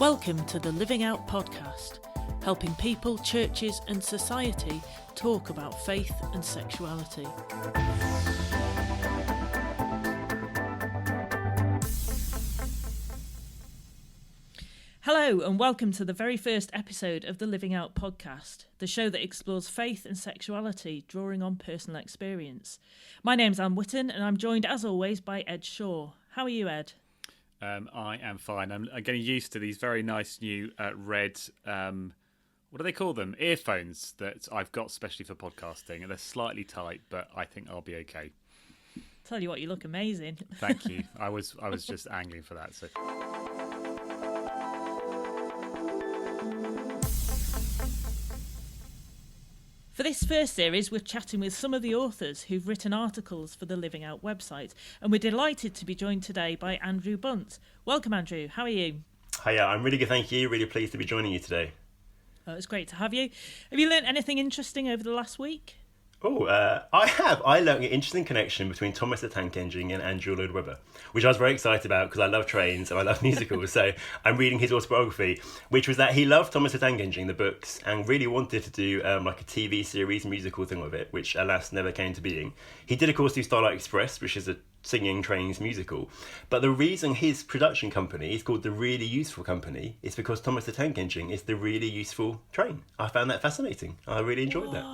Welcome to the Living Out podcast, helping people, churches and society talk about faith and sexuality. Hello and welcome to the very first episode of the Living Out podcast, the show that explores faith and sexuality, drawing on personal experience. My name's Anne Whitton and I'm joined as always by Ed Shaw. How are you, Ed? I am fine. I'm getting used to these very nice new red, what do they call them? Earphones that I've got specially for podcasting. And they're slightly tight, but I think I'll be okay. Tell you what, you look amazing. Thank you. I was just angling for that. So. For this first series, we're chatting with some of the authors who've written articles for the Living Out website, and we're delighted to be joined today by Andrew Bunt. Welcome, Andrew. How are you? Hiya, I'm really good, thank you. Really pleased to be joining you today. Oh, it's great to have you. Have you learnt anything interesting over the last week? I have. I learned an interesting connection between Thomas the Tank Engine and Andrew Lloyd Webber, which I was very excited about because I love trains and I love musicals. So I'm reading his autobiography, which was that he loved Thomas the Tank Engine, the books, and really wanted to do like a TV series musical thing with it, which alas never came to being. He did, of course, do Starlight Express, which is a singing trains musical. But the reason his production company is called the Really Useful Company is because Thomas the Tank Engine is the really useful train. I found that fascinating. I really enjoyed that.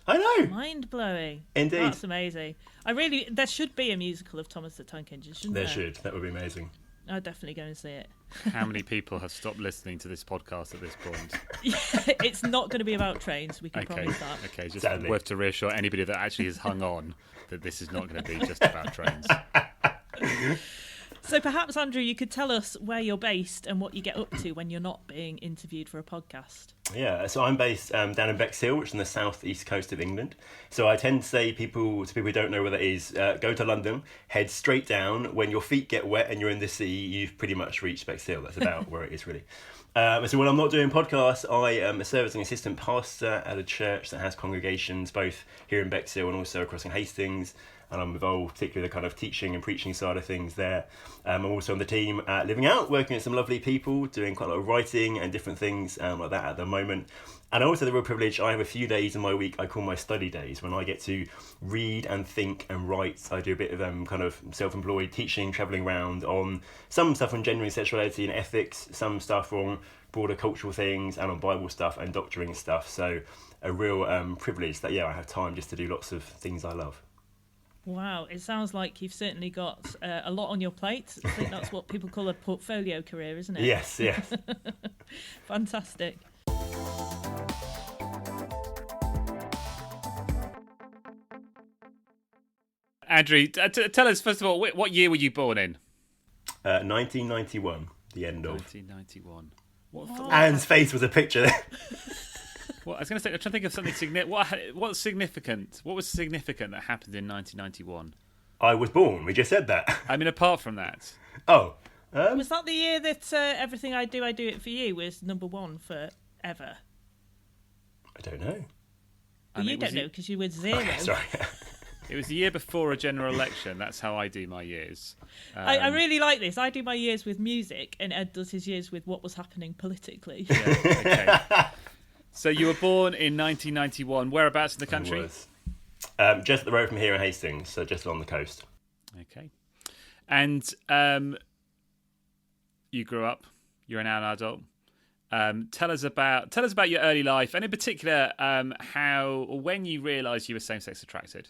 I know. Mind-blowing. Indeed. That's amazing. There should be a musical of Thomas the Tank Engine, shouldn't there? There should. That would be amazing. I'd definitely go and see it. How many people have stopped listening to this podcast at this point? Yeah, it's not going to be about trains, we can promise that. Okay, just Sadly. worth to reassure anybody that actually has hung on that this is not going to be just about trains. So perhaps, Andrew, you could tell us where you're based and what you get up to when you're not being interviewed for a podcast. Yeah, so I'm based down in Bexhill, which is on the south-east coast of England. So I tend to say to people who don't know where that is, go to London, head straight down. When your feet get wet and you're in the sea, you've pretty much reached Bexhill. That's about where it is, really. So when I'm not doing podcasts, I am a servicing assistant pastor at a church that has congregations both here in Bexhill and also across in Hastings. And I'm involved particularly the kind of teaching and preaching side of things there. I'm also on the team at Living Out, working with some lovely people, doing quite a lot of writing and different things like that at the moment. And also the real privilege, I have a few days in my week I call my study days, when I get to read and think and write. I do a bit of kind of self-employed teaching, travelling around on some stuff on gender and sexuality and ethics, some stuff on broader cultural things and on Bible stuff and doctoring stuff. So a real privilege that, I have time just to do lots of things I love. Wow, it sounds like you've certainly got a lot on your plate. I think that's what people call a portfolio career, isn't it? Yes. Fantastic. Andrew, tell us, first of all, what year were you born in? 1991, the end of. 1991. Anne's face was a picture there. Well, I was going to say, I'm trying to think of something significant. What's significant? What was significant that happened in 1991? I was born. We just said that. I mean, apart from that. Oh. Was that the year that Everything I Do It For You was number one for ever? I don't know. Well, you don't know because you were 0. Okay, sorry. It was the year before a general election. That's how I do my years. I really like this. I do my years with music and Ed does his years with what was happening politically. Yeah, okay. So you were born in 1991. Whereabouts in the country? I was. Just up the road from here in Hastings, so just along the coast. Okay. And you grew up. You're now an adult. Tell us about your early life, and in particular, when you realised you were same-sex attracted.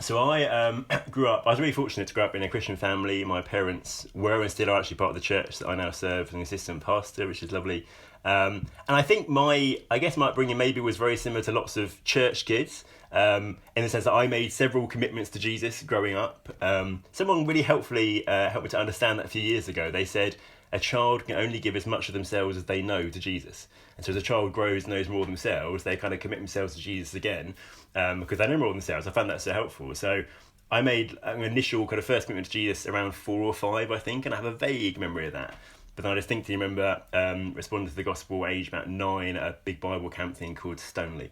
So I grew up. I was really fortunate to grow up in a Christian family. My parents were and still are actually part of the church that I now serve as an assistant pastor, which is lovely. And I think my upbringing maybe was very similar to lots of church kids, in the sense that I made several commitments to Jesus growing up. Someone really helpfully helped me to understand that a few years ago. They said a child can only give as much of themselves as they know to Jesus. And so as a child grows and knows more of themselves, they kind of commit themselves to Jesus again, because they know more of themselves. I found that so helpful. So I made an initial kind of first commitment to Jesus around 4 or 5, I think, and I have a vague memory of that. But then I distinctly remember responding to the gospel age about 9 at a big Bible camp thing called Stoneleigh.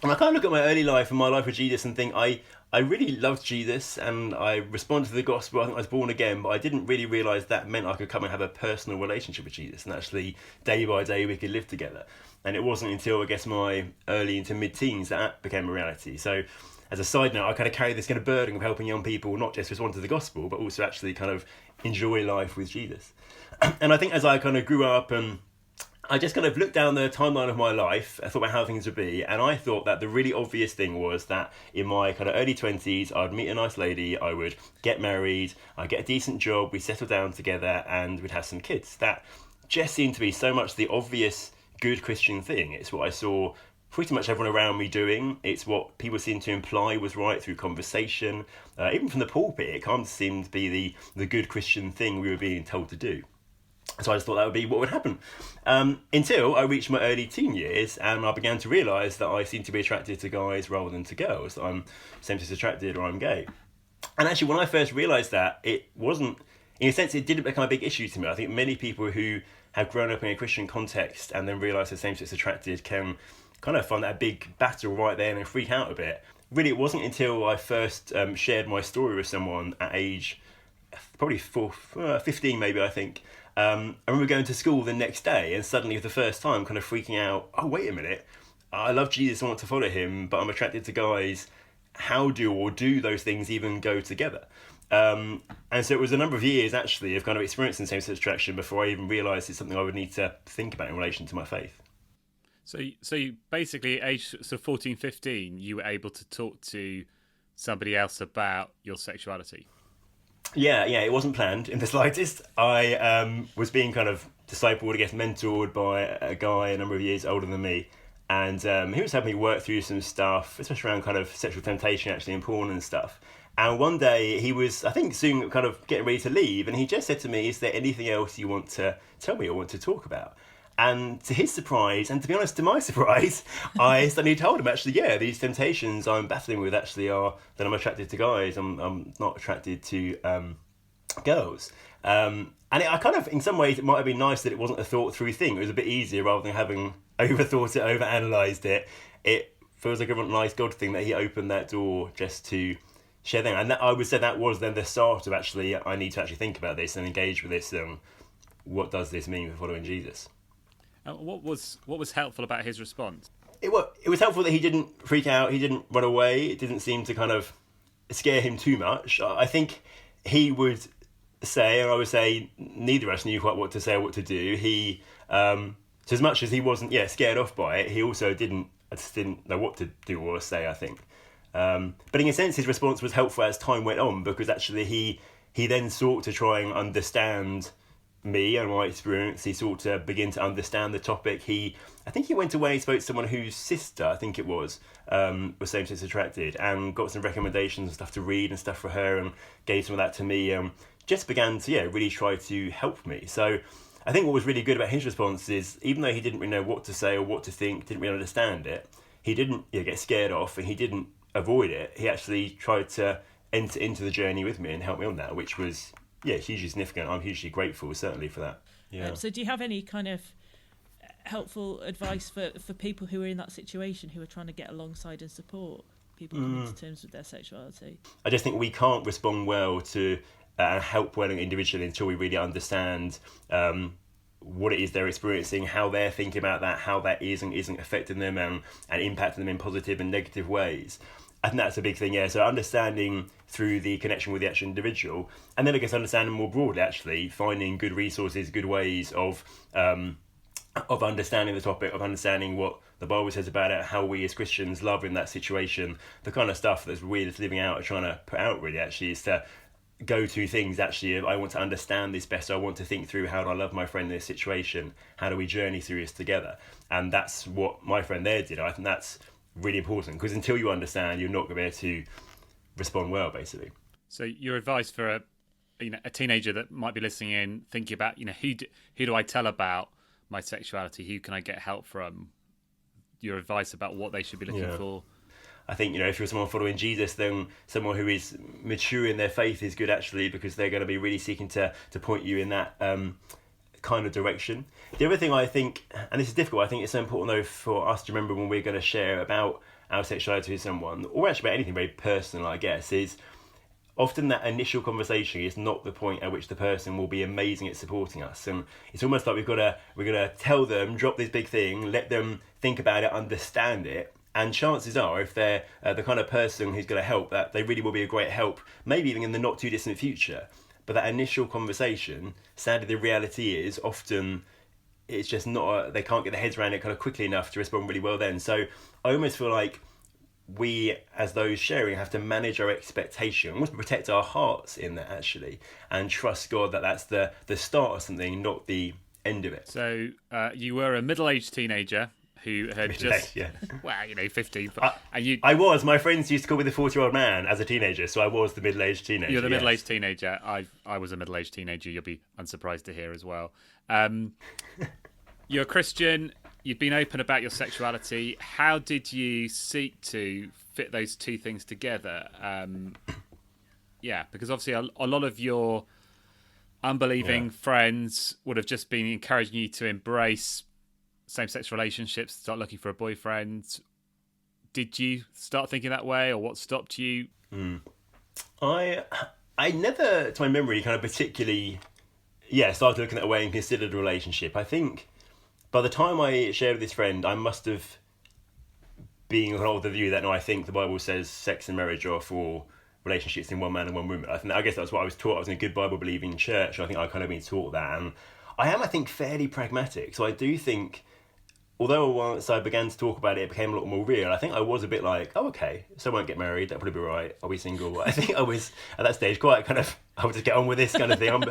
And I kind of look at my early life and my life with Jesus and think I really loved Jesus and I responded to the gospel. I think I was born again, but I didn't really realise that meant I could come and have a personal relationship with Jesus and actually day by day we could live together. And it wasn't until I guess my early into mid-teens that became a reality. So as a side note, I kind of carry this kind of burden of helping young people not just respond to the gospel, but also actually kind of enjoy life with Jesus. And I think as I kind of grew up and I just kind of looked down the timeline of my life, I thought about how things would be, and I thought that the really obvious thing was that in my kind of early 20s, I'd meet a nice lady, I would get married, I'd get a decent job, we'd settle down together, and we'd have some kids. That just seemed to be so much the obvious good Christian thing. It's what I saw pretty much everyone around me doing. It's what people seemed to imply was right through conversation. Even from the pulpit, it kind of seemed to be the good Christian thing we were being told to do. So I just thought that would be what would happen. Until I reached my early teen years and I began to realise that I seem to be attracted to guys rather than to girls. I'm same-sex attracted or I'm gay. And actually when I first realised that, it wasn't, in a sense, it didn't become a big issue to me. I think many people who have grown up in a Christian context and then realise they're same-sex attracted can kind of find that a big battle right there and freak out a bit. Really, it wasn't until I first shared my story with someone at age probably 15 maybe, I think. I remember going to school the next day and suddenly for the first time kind of freaking out, oh, wait a minute, I love Jesus, I want to follow him, but I'm attracted to guys. How do those things even go together? And so it was a number of years actually of kind of experiencing same-sex attraction before I even realised it's something I would need to think about in relation to my faith. So you basically, age so 14, 15, you were able to talk to somebody else about your sexuality. Yeah, it wasn't planned in the slightest. I was being kind of discipled, I guess, mentored by a guy a number of years older than me. And he was helping me work through some stuff, especially around kind of sexual temptation, actually, and porn and stuff. And one day he was, I think, soon kind of getting ready to leave. And he just said to me, is there anything else you want to tell me or want to talk about? And to his surprise, and to be honest, to my surprise, I suddenly told him, actually, yeah, these temptations I'm battling with actually are that I'm attracted to guys. I'm not attracted to girls. And I kind of, in some ways, it might have been nice that it wasn't a thought-through thing. It was a bit easier rather than having overthought it, overanalyzed it. It feels like a nice God thing that he opened that door just to share them. And that, I would say that was then the start of actually, I need to actually think about this and engage with this. What does this mean for following Jesus? What was helpful about his response? It was helpful that he didn't freak out, he didn't run away, it didn't seem to kind of scare him too much. I think he would say, and I would say neither of us knew quite what to say or what to do. He, so as much as he wasn't scared off by it, he also didn't know what to do or say, I think. But in a sense, his response was helpful as time went on, because actually he then sought to try and understand me and my experience. He sought to begin to understand the topic. I think he went away and spoke to someone whose sister, I think it was same-sex attracted, and got some recommendations and stuff to read and stuff for her, and gave some of that to me. Just began to really try to help me. So I think what was really good about his response is, even though he didn't really know what to say or what to think, didn't really understand it, he didn't get scared off and he didn't avoid it. He actually tried to enter into the journey with me and help me on that, which was hugely significant. I'm hugely grateful, certainly, for that. Yeah. So do you have any kind of helpful advice for people who are in that situation, who are trying to get alongside and support people coming to terms with their sexuality? I just think we can't respond well to and help well individually until we really understand what it is they're experiencing, how they're thinking about that, how that is and isn't affecting them and impacting them in positive and negative ways. I think that's a big thing, So understanding through the connection with the actual individual, and then I guess understanding more broadly, actually, finding good resources, good ways of understanding the topic, of understanding what the Bible says about it, how we as Christians love in that situation, the kind of stuff that's we're living out or trying to put out, really, actually, is to go to things, actually, I want to understand this better, I want to think through how do I love my friend in this situation, how do we journey through this together, and that's what my friend there did. I think that's really important, because until you understand, you're not going to be able to respond well, basically. So your advice for a teenager that might be listening in, thinking about who do I tell about my sexuality, who can I get help from, your advice about what they should be looking for? I think if you're someone following Jesus, then someone who is mature in their faith is good, actually, because they're going to be really seeking to point you in that kind of direction. The other thing I think, and this is difficult, I think it's so important though for us to remember when we're going to share about our sexuality with someone, or actually about anything very personal, I guess, is often that initial conversation is not the point at which the person will be amazing at supporting us, and it's almost like we're gonna tell them, drop this big thing, let them think about it, understand it, and chances are, if they're the kind of person who's going to help, that they really will be a great help, maybe even in the not too distant future. But that initial conversation, sadly, the reality is often it's just not. They can't get their heads around it kind of quickly enough to respond really well then. So I almost feel like we, as those sharing, have to manage our expectation, almost protect our hearts in that actually, and trust God that that's the start of something, not the end of it. So you were a middle-aged teenager who had just, yeah. well, 15. I was. My friends used to call me the 40-year-old man as a teenager, so I was the middle-aged teenager. You're the middle-aged teenager. I was a middle-aged teenager. You'll be unsurprised to hear as well. You're a Christian. You've been open about your sexuality. How did you seek to fit those two things together? Because obviously a lot of your unbelieving friends would have just been encouraging you to embrace same-sex relationships, start looking for a boyfriend. Did you start thinking that way, or what stopped you? I never, to my memory, kind of particularly, started looking that way and considered a relationship. I think by the time I shared with this friend, I must have been of the view that, no, I think the Bible says sex and marriage are for relationships in one man and one woman. I guess that's what I was taught. I was in a good Bible-believing church, and I think I kind of been taught that. And I am, I think, fairly pragmatic. So I do think, although once I began to talk about it, it became a lot more real. I think I was a bit like, oh, okay, so I won't get married, that'll probably be right. I'll be single. I think I was, at that stage, quite kind of, I'll just get on with this kind of thing. I'm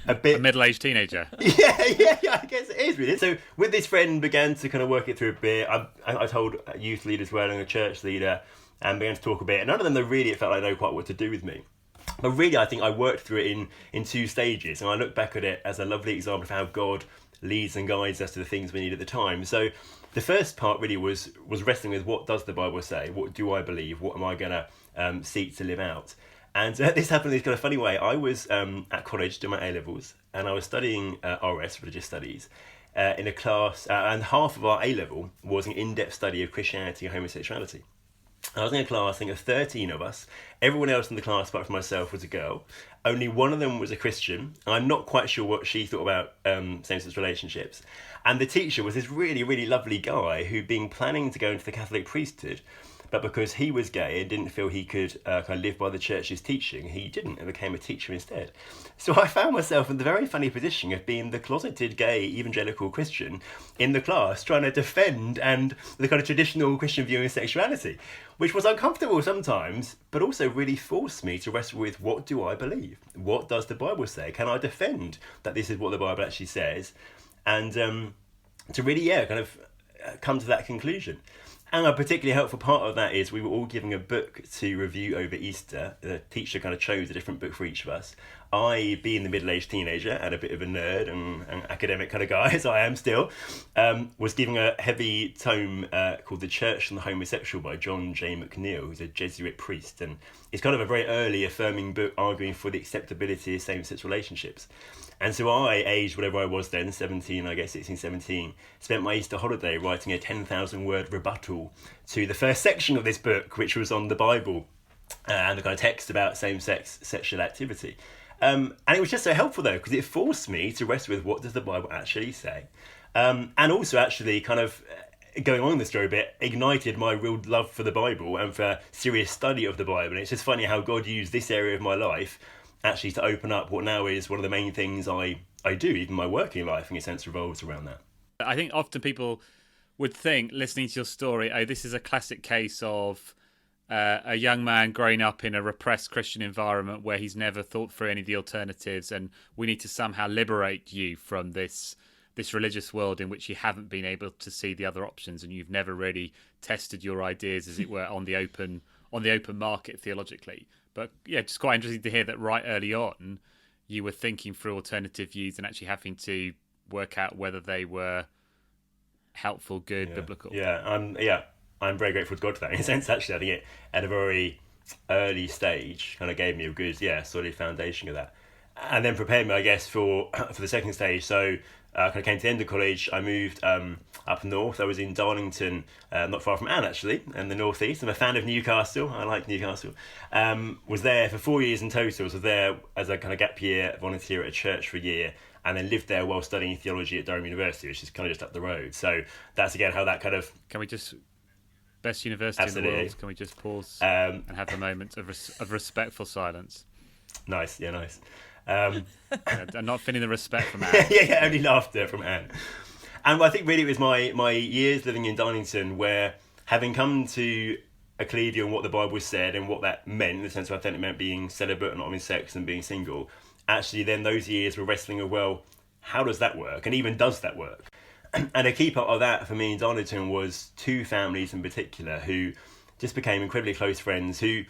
a bit... A middle-aged teenager. Yeah, I guess it is really. So with this friend, began to kind of work it through a bit. I told youth leaders well, and a church leader, and began to talk a bit. And none of them, it felt like they know quite what to do with me. But really, I think I worked through it in two stages. And I look back at it as a lovely example of how God leads and guides us to the things we need at the time. So the first part really was wrestling with, what does the Bible say? What do I believe? What am I going to seek to live out? And this happened in this kind of funny way. I was at college doing my A-levels, and I was studying RS, religious studies, in a class, and half of our A-level was an in-depth study of Christianity and homosexuality. I was in a class, I think, of 13 of us. Everyone else in the class, apart from myself, was a girl. Only one of them was a Christian. I'm not quite sure what she thought about same-sex relationships. And the teacher was this really, really lovely guy who'd been planning to go into the Catholic priesthood, but because he was gay and didn't feel he could kind of live by the church's teaching, he didn't and became a teacher instead. So I found myself in the very funny position of being the closeted gay evangelical Christian in the class, trying to defend and the kind of traditional Christian view of sexuality, which was uncomfortable sometimes, but also really forced me to wrestle with, what do I believe? What does the Bible say? Can I defend that this is what the Bible actually says? And to really, kind of come to that conclusion. And a particularly helpful part of that is we were all given a book to review over Easter. The teacher kind of chose a different book for each of us. I, being the middle-aged teenager and a bit of a nerd and academic kind of guy, as I am still, was given a heavy tome called The Church and the Homosexual by John J. McNeill, who's a Jesuit priest. And it's kind of a very early affirming book arguing for the acceptability of same-sex relationships. And so I, aged whatever I was then, 17, I guess 16, 17, spent my Easter holiday writing a 10,000-word rebuttal to the first section of this book, which was on the Bible and the kind of text about same-sex sexual activity. And it was just so helpful, though, because it forced me to wrestle with, what does the Bible actually say? And also actually kind of going on in the story a bit, ignited my real love for the Bible and for serious study of the Bible. And it's just funny how God used this area of my life actually to open up what now is one of the main things I do, even my working life, in a sense, revolves around that. I think often people would think, listening to your story, oh, this is a classic case of a young man growing up in a repressed Christian environment where he's never thought through any of the alternatives, and we need to somehow liberate you from this religious world in which you haven't been able to see the other options, and you've never really tested your ideas, as it were, on the open market theologically. But yeah, just quite interesting to hear that right early on you were thinking through alternative views and actually having to work out whether they were helpful, good, biblical. I'm very grateful to God for that. In a sense, actually, I think it, at a very early stage, kind of gave me a good, solid foundation of that. And then prepared me, I guess, for the second stage. So kind of came to the end of college, I moved up north. I was in Darlington, not far from Anne actually, in the northeast. I'm a fan of Newcastle. I like Newcastle. Was there for 4 years in total. Was there as a kind of gap year volunteer at a church for a year, and then lived there while studying theology at Durham University, which is kind of just up the road. So that's again how that kind of... Can we just... Best university Absolutely. in the world. Can we just pause and have a moment of respectful silence? Nice, yeah, nice. I'm not feeling the respect from Anne. yeah, only laughter from Anne. And I think really it was my years living in Darlington where, having come to a clear view on what the Bible said and what that meant, in the sense of I think it meant being celibate and not having sex and being single, actually then those years were wrestling with, well, how does that work? And even does that work? And a key part of that for me in Darlington was two families in particular who just became incredibly close friends, who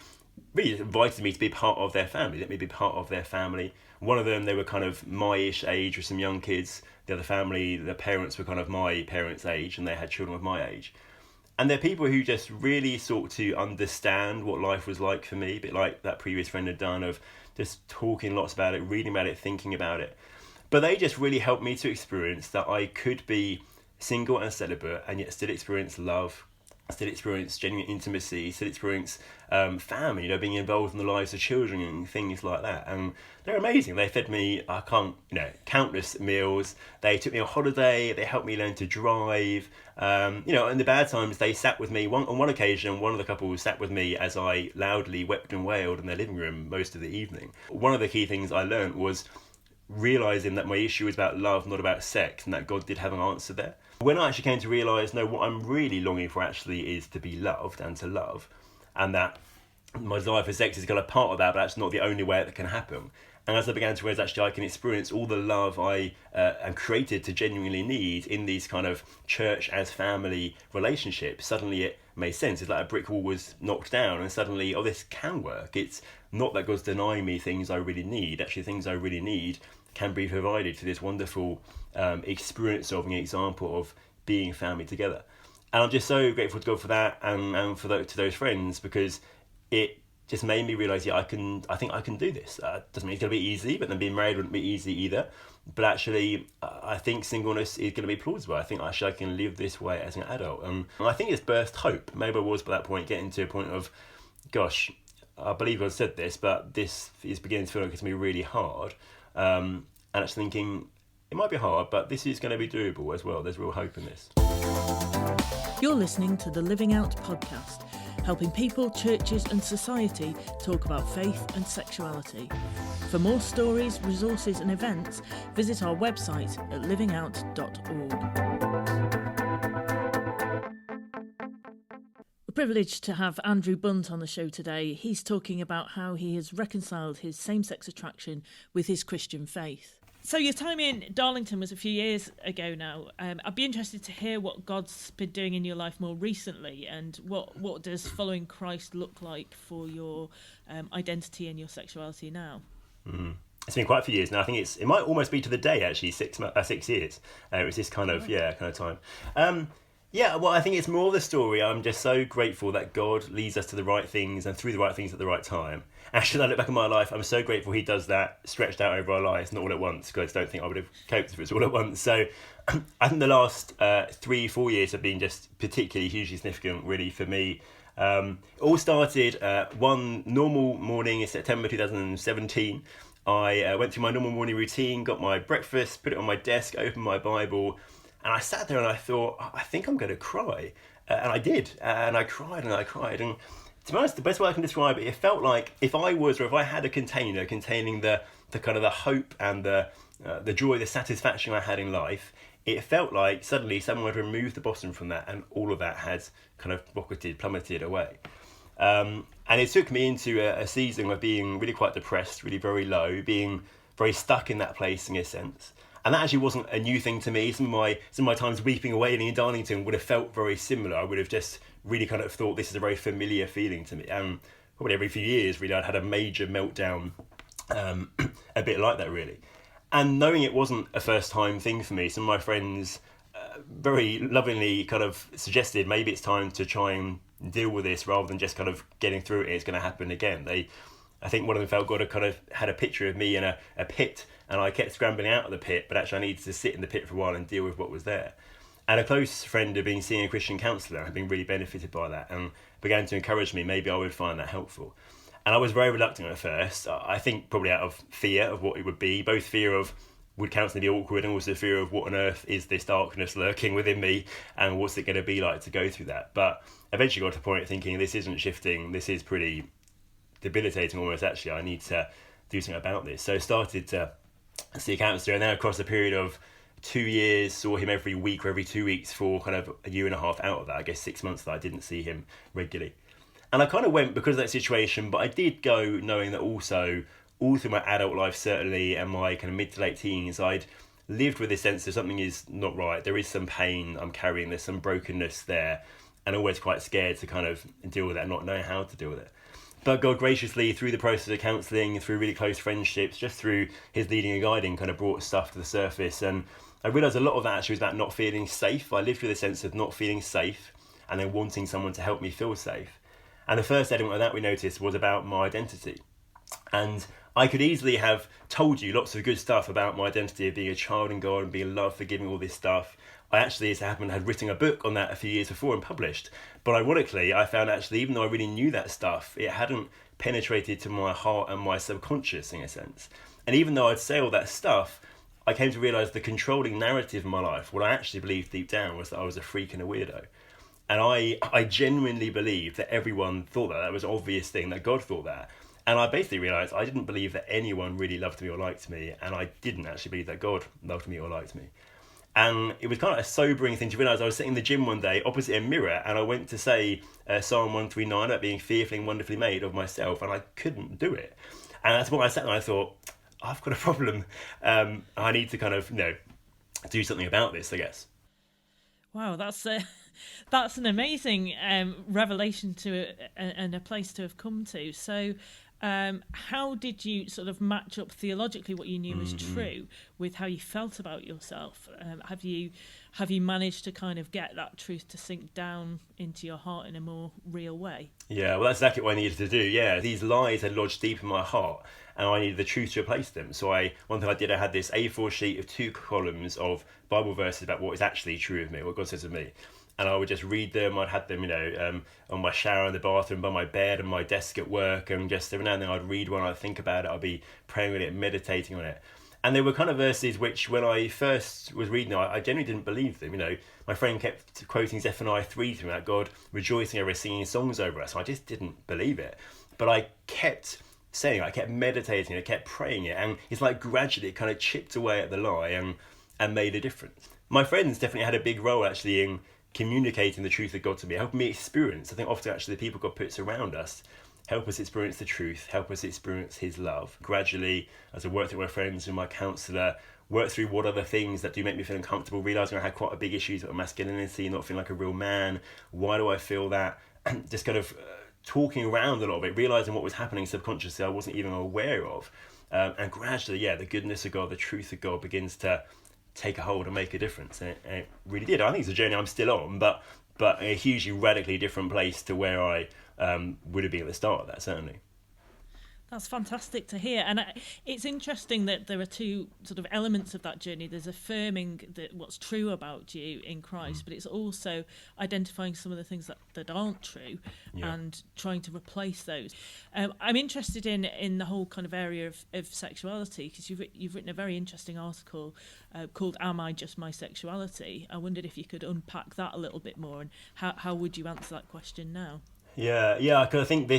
really invited me to be part of their family, let me be part of their family. One of them, they were kind of my-ish age with some young kids. The other family, the parents were kind of my parents' age, and they had children of my age. And they're people who just really sought to understand what life was like for me, a bit like that previous friend had done, of just talking lots about it, reading about it, thinking about it. But they just really helped me to experience that I could be single and celibate and yet still experience love, still experience genuine intimacy, still experience family, being involved in the lives of children and things like that. And they're amazing. They fed me, countless meals. They took me on holiday. They helped me learn to drive. In the bad times, they sat with me. On one occasion, one of the couples sat with me as I loudly wept and wailed in their living room most of the evening. One of the key things I learned was realising that my issue is about love, not about sex, and that God did have an answer there. When I actually came to realise, no, what I'm really longing for actually is to be loved and to love, and that my desire for sex is kind of part of that, but that's not the only way that can happen. And as I began to realise actually I can experience all the love I am created to genuinely need in these kind of church as family relationships, suddenly it made sense. It's like a brick wall was knocked down and suddenly, this can work. It's not that God's denying me things I really need. Actually, things I really need can be provided through this wonderful experience of an example of being family together. And I'm just so grateful to God for that and for to those friends, because it just made me realise, I think I can do this. Doesn't mean it's going to be easy, but then being married wouldn't be easy either. But actually, I think singleness is going to be plausible. I think actually I can live this way as an adult. And I think it's birthed hope. Maybe I was by that point getting to a point of, gosh, I believe God said this, but this is beginning to feel like it's going to be really hard. And actually thinking, it might be hard, but this is going to be doable as well. There's real hope in this. You're listening to the Living Out podcast, helping people, churches and society talk about faith and sexuality. For more stories, resources and events, visit our website at livingout.org. We're privileged to have Andrew Bunt on the show today. He's talking about how he has reconciled his same-sex attraction with his Christian faith. So your time in Darlington was a few years ago now. I'd be interested to hear what God's been doing in your life more recently, and what does following Christ look like for your identity and your sexuality now? Mm-hmm. It's been quite a few years now. I think it might almost be to the day actually 6 years. It was this kind of time. Well, I think it's more of the story. I'm just so grateful that God leads us to the right things and through the right things at the right time. Actually, I look back on my life, I'm so grateful he does that stretched out over our lives, not all at once, because I don't think I would have coped if it was all at once. So I think the last 3-4 years have been just particularly hugely significant, really, for me. It all started one normal morning in September 2017. I went through my normal morning routine, got my breakfast, put it on my desk, opened my Bible, and I sat there and I thought, I think I'm going to cry. And I did. And I cried and I cried. And to be honest, the best way I can describe it felt like if I had a container containing the kind of the hope and the joy, the satisfaction I had in life, it felt like suddenly someone had removed the bottom from that and all of that had kind of plummeted away. And it took me into a season of being really quite depressed, really very low, being very stuck in that place in a sense. And that actually wasn't a new thing to me. Some of my times weeping away in Darlington would have felt very similar. I would have just really kind of thought this is a very familiar feeling to me. And probably every few years, really, I'd had a major meltdown, a bit like that, really. And knowing it wasn't a first-time thing for me, some of my friends very lovingly kind of suggested maybe it's time to try and deal with this rather than just kind of getting through it. It's going to happen again. They I think one of them felt God had kind of had a picture of me in a pit, and I kept scrambling out of the pit, but actually I needed to sit in the pit for a while and deal with what was there. And a close friend had been seeing a Christian counsellor, had been really benefited by that, and began to encourage me maybe I would find that helpful. And I was very reluctant at first, I think probably out of fear of what it would be, both fear of would counselling be awkward and also fear of what on earth is this darkness lurking within me and what's it going to be like to go through that. But eventually got to the point of thinking this isn't shifting, this is pretty debilitating almost actually, I need to do something about this. So I started to see a counsellor, and then across a period of 2 years saw him every week or every 2 weeks for kind of a year and a half out of that, I guess 6 months that I didn't see him regularly. And I kind of went because of that situation, but I did go knowing that also all through my adult life certainly and my kind of mid to late teens, I'd lived with this sense that something is not right, there is some pain I'm carrying, there's some brokenness there, and always quite scared to kind of deal with that and not know how to deal with it. But God graciously, through the process of counselling, through really close friendships, just through his leading and guiding, kind of brought stuff to the surface. And I realised a lot of that actually was about not feeling safe. I lived with a sense of not feeling safe and then wanting someone to help me feel safe. And the first element of that we noticed was about my identity. And I could easily have told you lots of good stuff about my identity of being a child in God and being loved, forgiving, all this stuff. I actually, as it happened, had written a book on that a few years before and published. But ironically, I found actually, even though I really knew that stuff, it hadn't penetrated to my heart and my subconscious in a sense. And even though I'd say all that stuff, I came to realise the controlling narrative of my life, what I actually believed deep down was that I was a freak and a weirdo. And I genuinely believed that everyone thought that. That was an obvious thing, that God thought that. And I basically realised I didn't believe that anyone really loved me or liked me, and I didn't actually believe that God loved me or liked me. And it was kind of a sobering thing to realise. I was sitting in the gym one day opposite a mirror, and I went to say Psalm 139 about being fearfully and wonderfully made of myself, and I couldn't do it. And that's when I sat there and I thought, I've got a problem. I need to kind of, do something about this, I guess. Wow, that's an amazing revelation to and a place to have come to. So how did you sort of match up theologically what you knew was true with how you felt about yourself? Have you managed to kind of get that truth to sink down into your heart in a more real way? Yeah, well, that's exactly what I needed to do. Yeah, these lies had lodged deep in my heart, and I needed the truth to replace them. So one thing I did, I had this A4 sheet of 2 columns of Bible verses about what is actually true of me, what God says of me. And I would just read them. I'd had them, on my shower in the bathroom, by my bed, and my desk at work. And just every now and then I'd read one, I'd think about it, I'd be praying with it, meditating on it. And they were kind of verses which, when I first was reading them, I genuinely didn't believe them. My friend kept quoting Zephaniah 3 to me, about God rejoicing over us, singing songs over us. I just didn't believe it. But I kept saying it, I kept meditating, I kept praying it. And it's like gradually it kind of chipped away at the lie and made a difference. My friends definitely had a big role actually in communicating the truth of God to me, helping me experience. I think often actually the people God puts around us help us experience the truth, help us experience his love. Gradually, as I worked through my friends and my counsellor, worked through what are the things that do make me feel uncomfortable, realising I had quite a big issue with masculinity, not feeling like a real man. Why do I feel that? Just kind of talking around a lot of it, realising what was happening subconsciously I wasn't even aware of. And gradually, the goodness of God, the truth of God begins to take a hold and make a difference, and it really did. I think it's a journey I'm still on, but a hugely radically different place to where I would have been at the start of that, certainly. That's fantastic to hear. And it's interesting that there are 2 sort of elements of that journey. There's affirming that what's true about you in Christ, but it's also identifying some of the things that aren't true and trying to replace those. I'm interested in the whole kind of area of sexuality, because you've written a very interesting article called Am I Just My Sexuality? I wondered if you could unpack that a little bit more, and how would you answer that question now? Yeah, because I think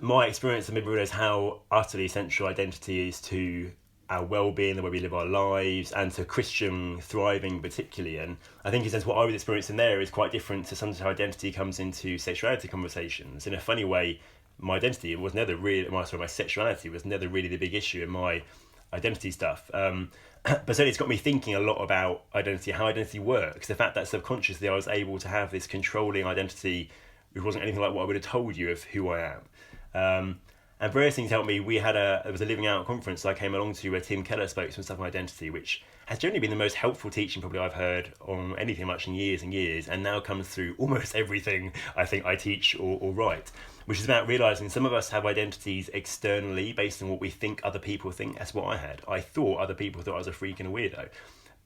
my experience of maybe realised how utterly essential identity is to our well-being, the way we live our lives, and to Christian thriving particularly. And I think in a sense what I was experiencing there is quite different to sometimes how identity comes into sexuality conversations. In a funny way, my identity was never really, my sexuality was never really the big issue in my identity stuff. But certainly it's got me thinking a lot about identity, how identity works, the fact that subconsciously I was able to have this controlling identity which wasn't anything like what I would have told you of who I am. And various things helped me. There was a Living Out conference I came along to where Tim Keller spoke some stuff on identity, which has generally been the most helpful teaching probably I've heard on anything much in years and years, and now comes through almost everything I think I teach or write, which is about realising some of us have identities externally based on what we think other people think. That's what I had. I thought other people thought I was a freak and a weirdo,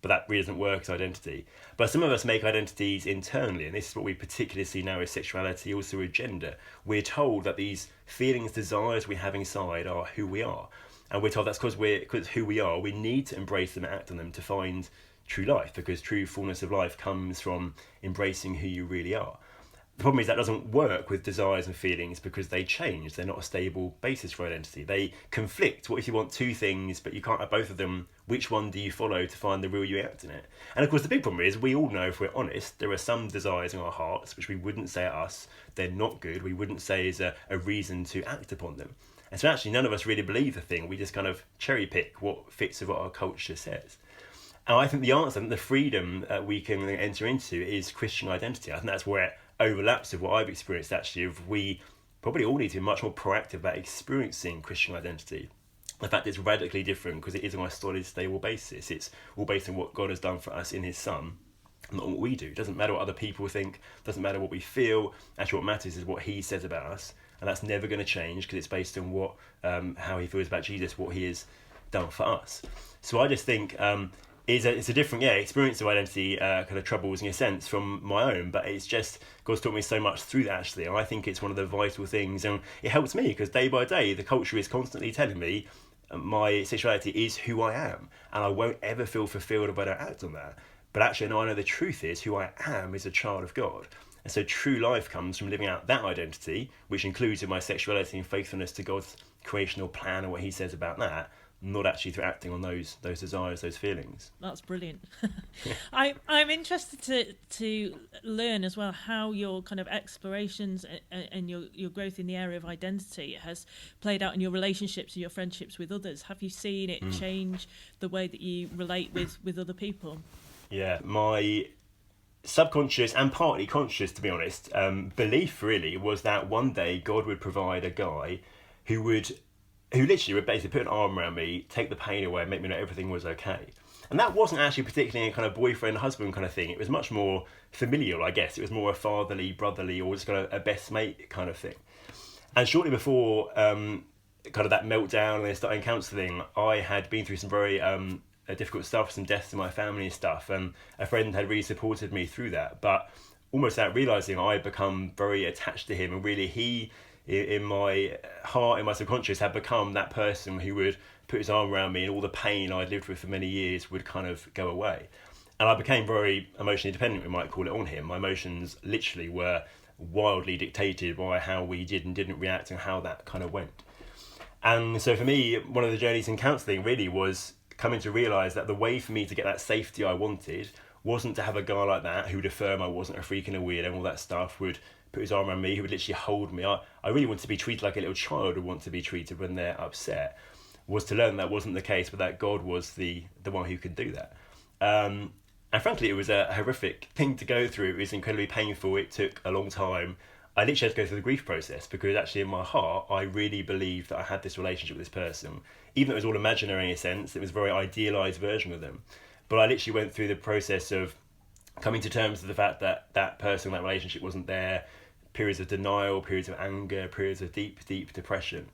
but that really doesn't work as identity. But some of us make identities internally, and this is what we particularly see now with sexuality, also with gender. We're told that these feelings, desires we have inside are who we are. And we're told that's because who we are, we need to embrace them and act on them to find true life, because true fullness of life comes from embracing who you really are. The problem is that doesn't work with desires and feelings because they change. They're not a stable basis for identity. They conflict. What if you want two things but you can't have both of them? Which one do you follow to find the real you act in it? And of course the big problem is we all know, if we're honest, there are some desires in our hearts which we wouldn't say are us. They're not good. We wouldn't say is a reason to act upon them. And so actually none of us really believe the thing. We just kind of cherry pick what fits with what our culture says. And I think the answer, the freedom we can enter into is Christian identity. I think that's where it overlaps with what I've experienced actually. We probably all need to be much more proactive about experiencing Christian identity. In fact, it's radically different because it is on a solid, stable basis. It's all based on what God has done for us in his Son, not what we do. It doesn't matter what other people think, doesn't matter what we feel. Actually, what matters is what he says about us, and that's never going to change because it's based on what how he feels about Jesus, what he has done for us. So I just think it's a different experience of identity kind of troubles in a sense from my own, but it's just God's taught me so much through that actually, and I think it's one of the vital things, and it helps me because day by day the culture is constantly telling me my sexuality is who I am, and I won't ever feel fulfilled if I don't act on that. But actually I know the truth is who I am is a child of God. And so true life comes from living out that identity, which includes in my sexuality and faithfulness to God's creational plan and what he says about that, not actually through acting on those desires, those feelings. That's brilliant. I'm interested to learn as well how your kind of explorations and your growth in the area of identity has played out in your relationships and your friendships with others. Have you seen it change the way that you relate with other people? Yeah, my subconscious and partly conscious, to be honest, belief really was that one day God would provide a guy who literally would basically put an arm around me, take the pain away, and make me know everything was okay. And that wasn't actually particularly a kind of boyfriend-husband kind of thing. It was much more familial, I guess. It was more a fatherly, brotherly, or just kind of a best mate kind of thing. And shortly before kind of that meltdown and starting counselling, I had been through some very difficult stuff, some deaths in my family and stuff, and a friend had really supported me through that. But almost without realising, I had become very attached to him, and really he, in my heart, in my subconscious, had become that person who would put his arm around me and all the pain I'd lived with for many years would kind of go away. And I became very emotionally dependent, we might call it, on him. My emotions literally were wildly dictated by how we did and didn't react and how that kind of went. And so for me, one of the journeys in counselling really was coming to realise that the way for me to get that safety I wanted wasn't to have a guy like that who would affirm I wasn't a freak and a weirdo and all that stuff, would put his arm around me, who would literally hold me. I really wanted to be treated like a little child would want to be treated when they're upset. Was to learn that wasn't the case, but that God was the one who could do that. And frankly, it was a horrific thing to go through. It was incredibly painful. It took a long time. I literally had to go through the grief process because actually in my heart, I really believed that I had this relationship with this person. Even though it was all imaginary in a sense, it was a very idealised version of them. But I literally went through the process of coming to terms with the fact that that person, that relationship wasn't there, periods of denial, periods of anger, periods of deep, deep depression.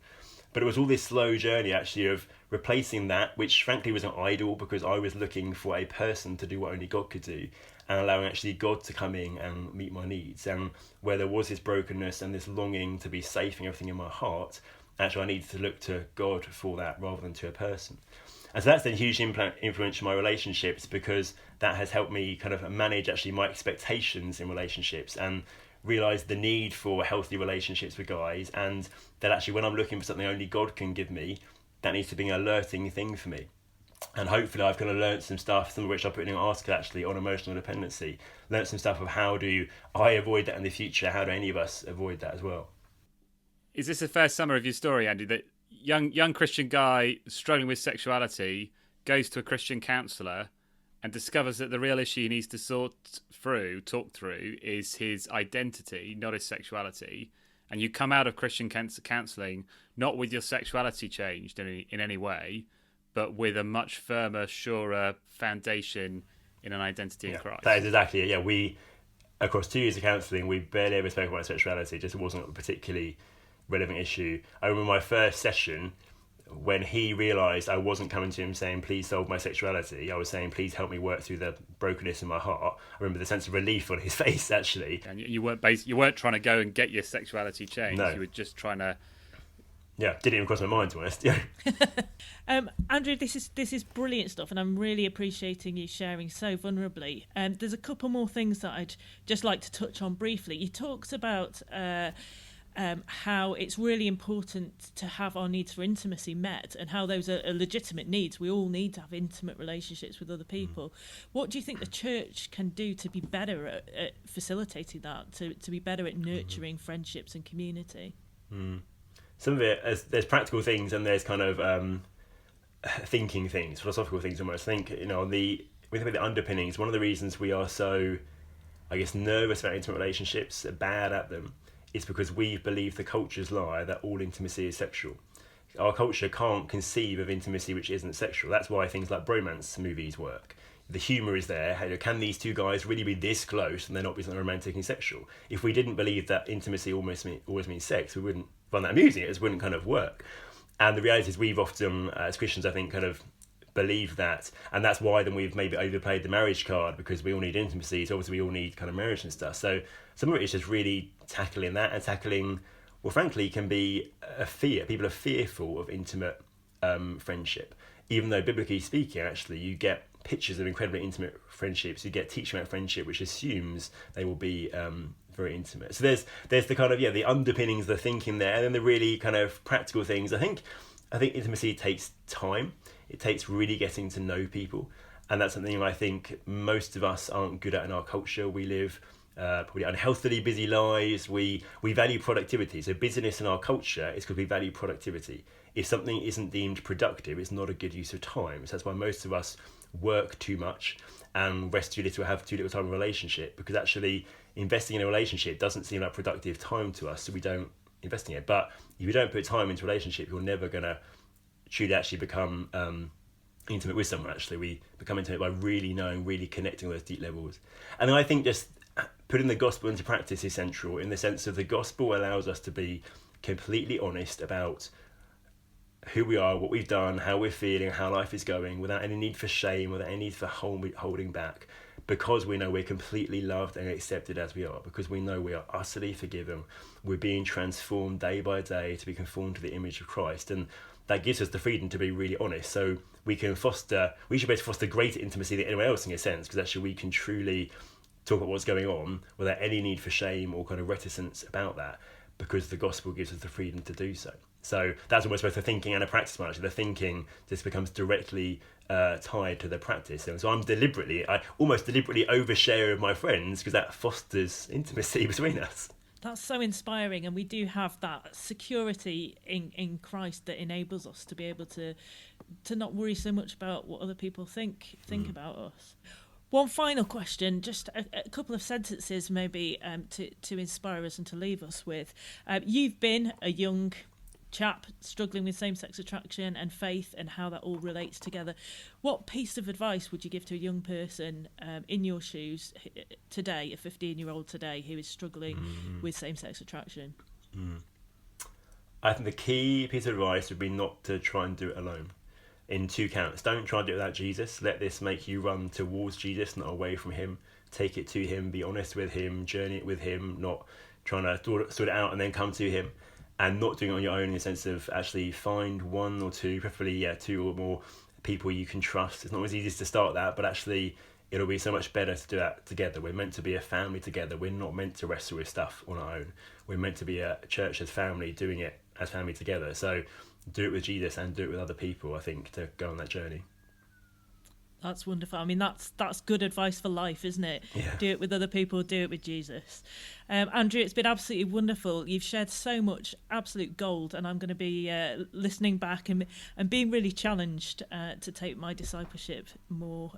But it was all this slow journey actually of replacing that, which frankly was an idol because I was looking for a person to do what only God could do, and allowing actually God to come in and meet my needs. And where there was this brokenness and this longing to be safe and everything in my heart, actually I needed to look to God for that rather than to a person. And so that's a huge influence in my relationships because that has helped me kind of manage actually my expectations in relationships and realise the need for healthy relationships with guys, and that actually when I'm looking for something only God can give me, that needs to be an alerting thing for me. And hopefully I've kind of learnt some stuff, some of which I put in an article actually on emotional dependency, learnt some stuff of how do I avoid that in the future, how do any of us avoid that as well. Is this a fair summary of your story, Andy, that young Christian guy struggling with sexuality goes to a Christian counsellor and discovers that the real issue he needs to talk through, is his identity, not his sexuality, and you come out of Christian counselling not with your sexuality changed in any way, but with a much firmer, surer foundation in an identity in Christ. That is exactly it. Yeah, we, across 2 years of counselling, we barely ever spoke about sexuality. It just wasn't a particularly relevant issue. I remember my first session, when he realised I wasn't coming to him saying, please solve my sexuality, I was saying, please help me work through the brokenness in my heart. I remember the sense of relief on his face, actually. And you weren't trying to go and get your sexuality changed. No. You were just trying to... Yeah, didn't even cross my mind, to be honest. Yeah. Andrew, this is brilliant stuff, and I'm really appreciating you sharing so vulnerably. There's a couple more things that I'd just like to touch on briefly. You talked about how it's really important to have our needs for intimacy met, and how those are legitimate needs. We all need to have intimate relationships with other people. What do you think the church can do to be better at facilitating that, to be better at nurturing friendships and community? Some of it, there's practical things and there's kind of thinking things, philosophical things almost. I think, with the underpinnings, one of the reasons we are so, I guess, nervous about intimate relationships, bad at them, is because we believe the culture's lie that all intimacy is sexual. Our culture can't conceive of intimacy which isn't sexual. That's why things like bromance movies work. The humour is there. Can these two guys really be this close and they're not be something romantic and sexual? If we didn't believe that intimacy always means sex, we wouldn't find that amusing. It just wouldn't kind of work. And the reality is we've often, as Christians, I think, kind of believed that. And that's why then we've maybe overplayed the marriage card, because we all need intimacy. So obviously we all need kind of marriage and stuff. So some of it is just really tackling that, and tackling, well, frankly, can be a fear. People are fearful of intimate friendship. Even though biblically speaking, actually, you get pictures of incredibly intimate friendships. You get teaching about friendship, which assumes they will be very intimate. So there's the kind of the underpinnings, the thinking there, and then the really kind of practical things. I think intimacy takes time. It takes really getting to know people, and that's something I think most of us aren't good at in our culture. We live probably unhealthily busy lives. We value productivity. So busyness in our culture is because we value productivity. If something isn't deemed productive, it's not a good use of time. So that's why most of us work too much and rest too little, have too little time in a relationship, because actually investing in a relationship doesn't seem like productive time to us, so we don't invest in it. But if you don't put time into a relationship, you're never going to truly actually become intimate with someone. Actually, we become intimate by really knowing, really connecting on those deep levels. And then I think just putting the gospel into practice is central, in the sense of the gospel allows us to be completely honest about who we are, what we've done, how we're feeling, how life is going, without any need for shame, without any need for holding back, because we know we're completely loved and accepted as we are, because we know we are utterly forgiven. We're being transformed day by day to be conformed to the image of Christ, and that gives us the freedom to be really honest. So we should be able to foster greater intimacy than anyone else, in a sense, because actually we can truly talk about what's going on without any need for shame or kind of reticence about that, because the gospel gives us the freedom to do so. So that's almost both a thinking and a practice one. Actually, the thinking just becomes directly tied to the practice. And so I almost deliberately overshare with my friends, because that fosters intimacy between us. That's so inspiring, and we do have that security in Christ that enables us to be able to not worry so much about what other people think about us. One final question, just a couple of sentences maybe to inspire us and to leave us with. You've been a young chap struggling with same-sex attraction and faith and how that all relates together. What piece of advice would you give to a young person in your shoes today, a 15-year-old today who is struggling with same-sex attraction? I think the key piece of advice would be not to try and do it alone. In two counts. Don't try and do it without Jesus. Let this make you run towards Jesus, not away from him. Take it to him, be honest with him, journey it with him, not trying to sort it out and then come to him. And not doing it on your own, in the sense of actually find one or two, preferably two or more people you can trust. It's not as easy to start that, but actually it'll be so much better to do that together. We're meant to be a family together. We're not meant to wrestle with stuff on our own. We're meant to be a church as family, doing it as family together. So do it with Jesus and do it with other people, I think, to go on that journey. That's wonderful. I mean, that's good advice for life, isn't it? Yeah. Do it with other people, do it with Jesus. Andrew, it's been absolutely wonderful. You've shared so much absolute gold, and I'm going to be listening back and being really challenged to take my discipleship more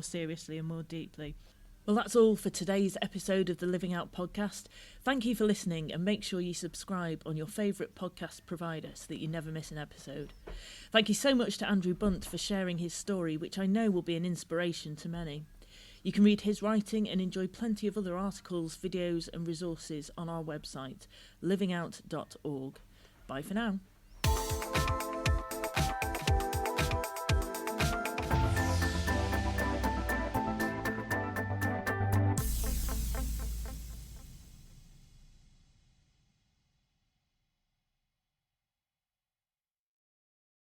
seriously and more deeply. Well, that's all for today's episode of the Living Out podcast. Thank you for listening, and make sure you subscribe on your favourite podcast provider so that you never miss an episode. Thank you so much to Andrew Bunt for sharing his story, which I know will be an inspiration to many. You can read his writing and enjoy plenty of other articles, videos and resources on our website, livingout.org. Bye for now.